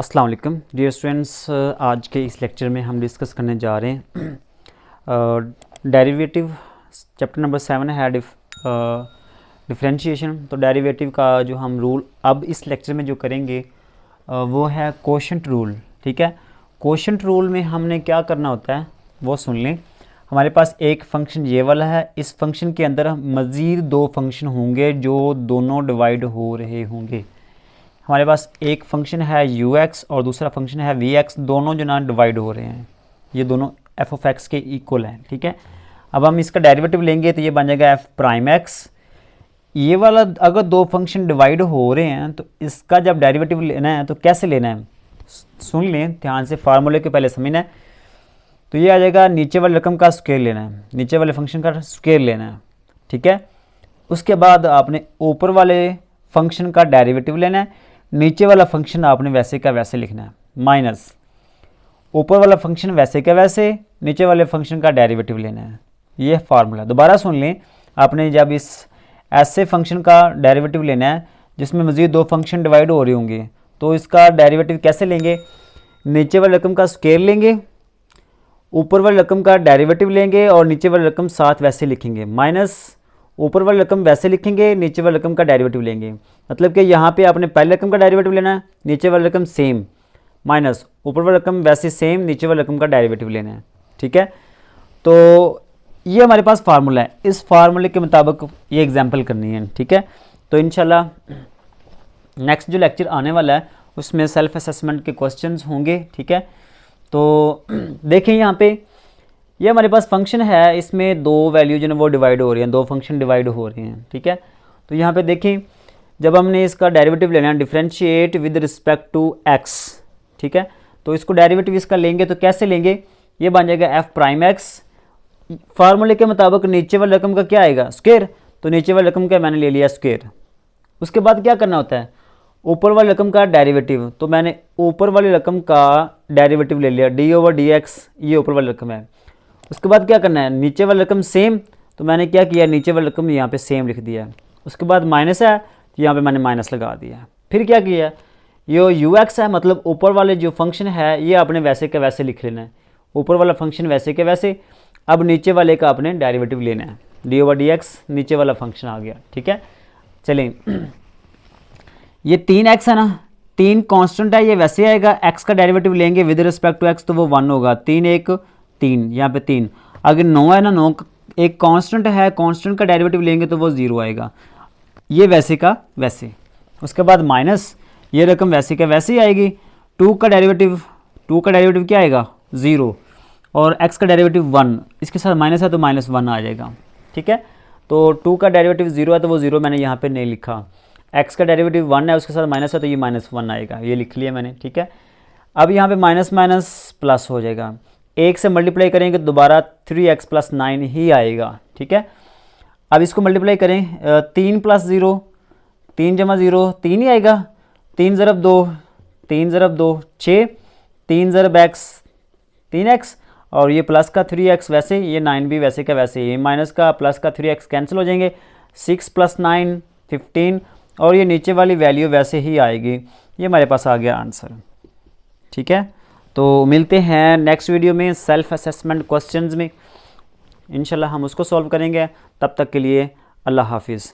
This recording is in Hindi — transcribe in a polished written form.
अस्सलाम वालेकुम डियर स्टूडेंट्स, आज के इस लेक्चर में हम डिस्कस करने जा रहे हैं डेरिवेटिव। चैप्टर नंबर 7 है डिफरेंशिएशन। तो डेरिवेटिव का जो हम रूल अब इस लेक्चर में जो करेंगे वो है कोशेंट रूल। ठीक है, कोशेंट रूल में हमने क्या करना होता है वो सुन लें। हमारे पास एक फंक्शन ये वाला है, इस फंक्शन के अंदर मज़ीद दो फंक्शन होंगे जो दोनों डिवाइड हो रहे होंगे। हमारे पास एक फंक्शन है ux और दूसरा फंक्शन है vx, दोनों जो ना डिवाइड हो रहे हैं, ये दोनों f ऑफ x के इक्वल हैं। ठीक है, अब हम इसका डेरिवेटिव लेंगे तो ये बन जाएगा f प्राइम x। ये वाला अगर दो फंक्शन डिवाइड हो रहे हैं तो इसका जब डेरिवेटिव लेना है तो कैसे लेना है, सुन लें ध्यान से, फार्मूले के पहले समझना है। तो ये आ जाएगा नीचे वाले रकम का स्क्वायर लेना है, नीचे वाले फंक्शन का स्क्वायर लेना है। ठीक है, उसके बाद आपने ऊपर वाले फंक्शन का डेरिवेटिव लेना है, नीचे वाला फंक्शन आपने वैसे का वैसे लिखना है, माइनस ऊपर वाला फंक्शन वैसे का वैसे, नीचे वाले फंक्शन का डेरिवेटिव लेना है। ये फार्मूला दोबारा सुन लें। आपने जब इस ऐसे फंक्शन का डेरिवेटिव लेना है जिसमें मज़ीद दो फंक्शन डिवाइड हो रहे होंगे तो इसका डेरिवेटिव कैसे लेंगे, नीचे वाली रकम का स्क्वायर लेंगे, ऊपर वाली रकम का डेरिवेटिव लेंगे और नीचे वाली रकम साथ वैसे लिखेंगे, माइनस ऊपर वाली रकम वैसे लिखेंगे, नीचे वाली रकम का डेरिवेटिव लेंगे। मतलब कि यहाँ पे आपने पहले रकम का डेरिवेटिव लेना है, नीचे वाली रकम सेम, माइनस ऊपर वाली रकम वैसे सेम, नीचे वाली रकम का डेरिवेटिव लेना है। ठीक है, तो ये हमारे पास फार्मूला है, इस फार्मूले के मुताबिक ये एग्जाम्पल करनी है। ठीक है, तो इंशाल्लाह नेक्स्ट जो लेक्चर आने वाला है उसमें सेल्फ असेसमेंट के क्वेश्चंस होंगे। ठीक है, तो देखें यहाँ पे ये हमारे पास फंक्शन है, इसमें दो वैल्यू जो है वो डिवाइड हो रही हैं, दो फंक्शन डिवाइड हो रहे हैं। ठीक है, तो यहाँ पे देखें जब हमने इसका डेरिवेटिव लेना है differentiate with respect to x। ठीक है, तो इसको डेरिवेटिव इसका लेंगे तो कैसे लेंगे, ये बन जाएगा f प्राइम x। फार्मूले के मुताबिक नीचे वाली रकम का क्या आएगा, स्क्वायर, तो नीचे वाली रकम का मैंने ले लिया स्क्वायर। उसके बाद क्या करना होता है, ऊपर वाली रकम का डेरिवेटिव, तो मैंने ऊपर वाली रकम का डेरिवेटिव ले लिया d/dx, ये ऊपर वाली रकम है। उसके बाद क्या करना है, नीचे वाली रकम सेम, तो मैंने क्या किया, नीचे वाली रकम यहाँ पे सेम लिख दिया। उसके बाद माइनस है तो यहाँ पे मैंने माइनस लगा दिया। फिर क्या किया, ये ux है, मतलब ऊपर वाले जो फंक्शन है ये आपने वैसे का वैसे लिख लेना है, ऊपर वाला फंक्शन वैसे के वैसे। अब नीचे वाले का आपने डेरिवेटिव लेना है, d/dx, नीचे वाला फंक्शन आ गया। ठीक है, चलें, ये 3x है ना, 3 कांस्टेंट है, ये वैसे आएगा, x का डेरिवेटिव लेंगे विद रिस्पेक्ट टू x तो वो 1 होगा, 3 1 3, यहाँ पे 3। अगर 9 है ना, 9 एक कांस्टेंट है, कांस्टेंट का डेरिवेटिव लेंगे तो वो 0 आएगा, ये वैसे का वैसे। उसके बाद माइनस ये रकम वैसे का वैसे ही आएगी, 2 का डेरिवेटिव क्या आएगा, 0, और x का डेरिवेटिव 1, इसके साथ माइनस है तो -1 आ जाएगा। ठीक है, तो 2 का डेरिवेटिव 0 है तो वो 0 मैंने यहाँ पे नहीं लिखा, x का डेरिवेटिव 1 है उसके साथ माइनस है तो ये -1 आएगा, ये लिख लिया मैंने। ठीक है, अब यहाँ पे माइनस माइनस प्लस हो जाएगा, 1 से मल्टीप्लाई करेंगे तो दोबारा 3x + 9 ही आएगा। ठीक है, अब इसको मल्टीप्लाई करें, 3 + 0, 3 × 0 3 ही आएगा, 3 × 2 3 × 2 6, 3 × x 3x, और ये प्लस का 3x वैसे, ये 9 भी वैसे का वैसे, ये माइनस का प्लस का 3x कैंसिल हो जाएंगे, 6 + 9 15, और ये नीचे वाली वैल्यू वैसे ही आएगी। ये हमारे पास आ गया आंसर। ठीक है, तो मिलते हैं नेक्स्ट वीडियो में सेल्फ असेसमेंट क्वेश्चंस में, इंशाल्लाह हम उसको सॉल्व करेंगे। तब तक के लिए अल्लाह हाफिज़।